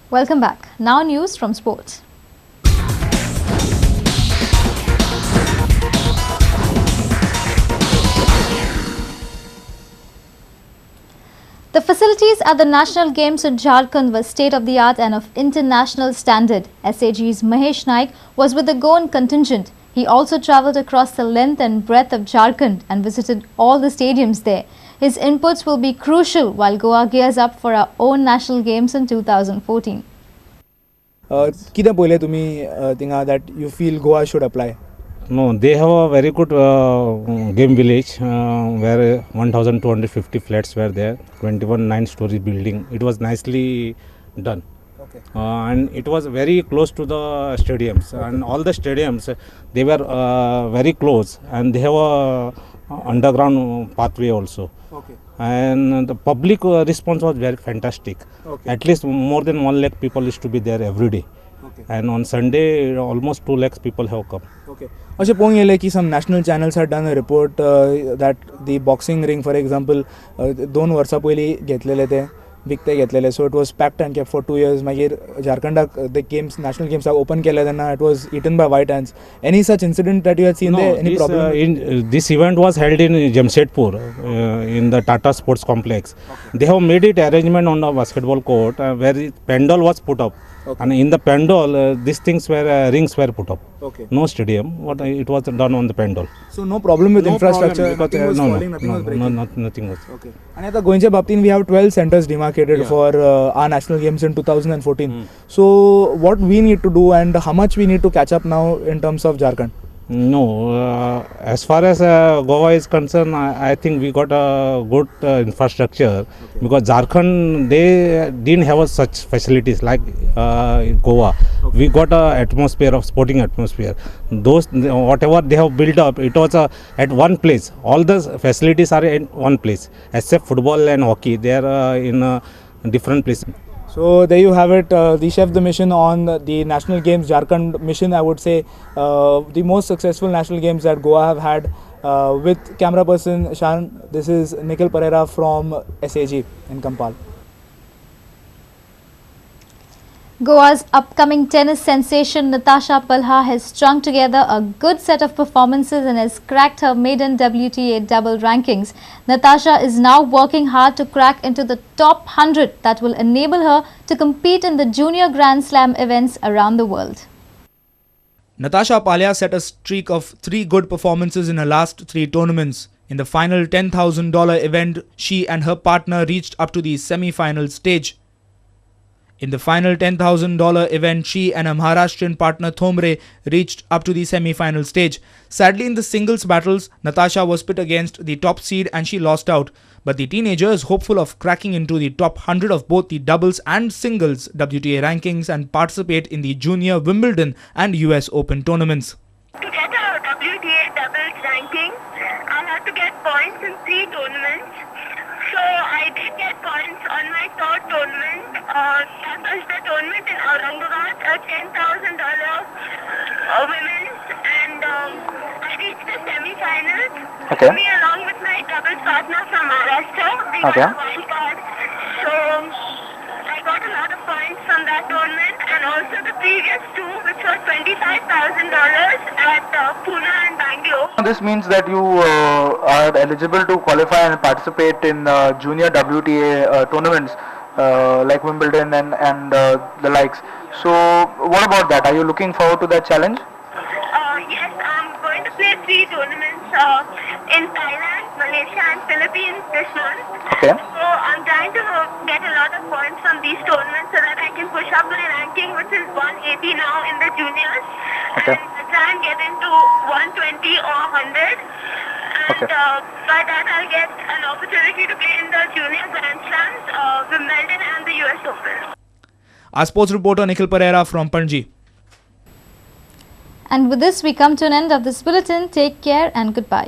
Welcome back. Now news from sports. The facilities at the National Games in Jharkhand were state-of-the-art and of international standard. SAG's Mahesh Naik was with the Goan contingent. He also travelled across the length and breadth of Jharkhand and visited all the stadiums there. His inputs will be crucial while Goa gears up for our own National Games in 2014. कितें पळयलें तुमी थिंगा that you feel Goa should apply? No, they have a very good game village where 1,250 flats were there, 21 9-story building. It was nicely done. Okay. And it was very close to the stadiums. Okay. And all the stadiums, they were very close, and they have a underground pathway also. Okay. And the public response was very fantastic. Okay. At least more than 1 lakh people used to be there every day. Okay. And on Sunday, almost 2 lakhs people have come. Okay. अशें पळोवंक येलें की some national channels had done a report that the boxing ring, for example, 2 वर्सां पयलीं घेतलेले ते विकते घेतलेले, so it was packed and kept for 2 years. मागीर झारखंडाक the games, national games open केले तेन्ना it was eaten by white ants. Any such incident that you had seen there? Any problem? This event was held in Jamshedpur in the Tata Sports Complex. Okay. They have made it arrangement on the basketball court where the pandal was put up. Okay. And in the pandal, these things were rings were put up. Okay. No stadium, but it was done on the pandal. So no problem with infrastructure. Problem, nothing was falling, nothing was breaking. Nothing was. Okay. And at the Goenche Baptin, we have 12 centers demarcated for our national games in 2014. So what we need to do and how much we need to catch up now in terms of Jharkhand? No, as far as Goa is concerned, I think we got a good infrastructure. Okay. Because Jharkhand, they didn't have such facilities like Goa. Okay. We got a atmosphere of sporting atmosphere. Those whatever they have built up, it was at one place. All the facilities are in one place, except football and hockey. They are in different places. So there you have it, the chef the mission on the National Games Jharkhand mission. I would say the most successful national games that Goa have had. With camera person Shan, this is Nikhil Pereira from SAG in Kampal. Goa's upcoming tennis sensation Natasha Palha has strung together a good set of performances and has cracked her maiden WTA double rankings. Natasha is now working hard to crack into the top 100 that will enable her to compete in the junior Grand Slam events around the world. Natasha Palha set a streak of 3 good performances in her last 3 tournaments. In the final $10,000 event, she and her partner reached up to the semi-final stage. In the final $10,000 event, she and her Maharashtrian partner Thomre reached up to the semi-final stage. Sadly, in the singles battles, Natasha was pit against the top seed and she lost out. But the teenager is hopeful of cracking into the top 100 of both the doubles and singles WTA rankings and participate in the junior Wimbledon and US Open tournaments. To get a WTA doubles ranking, I'll have to get points in 3 tournaments. So I did get points on my 3rd tournament. That was the tournament in Aurangabad, a $10,000 women's, and I reached the semi-finals. Okay. Me along with my doubles partner from Maharashtra, we got a wild card. So I got a lot of points from that tournament, and also the previous 2, which was $25,000 at Pune and Bangalore. This means that you are eligible to qualify and participate in junior WTA tournaments like Wimbledon and the likes. So what about that? Are you looking forward to that challenge? Yes, I'm going to play 3 tournaments in Thailand, Malaysia and Philippines this month. Okay. So I'm trying to get a lot of points from these tournaments so that I can push up my ranking, which is 180 now in the juniors. Okay. And try and get into 120 or 100. And Okay. by that I'll get an opportunity to play in the junior Grand Slams, Wimbledon and the US Open. Our sports reporter Nikhil Pereira from Panji. And with this, we come to an end of this bulletin. Take care and goodbye.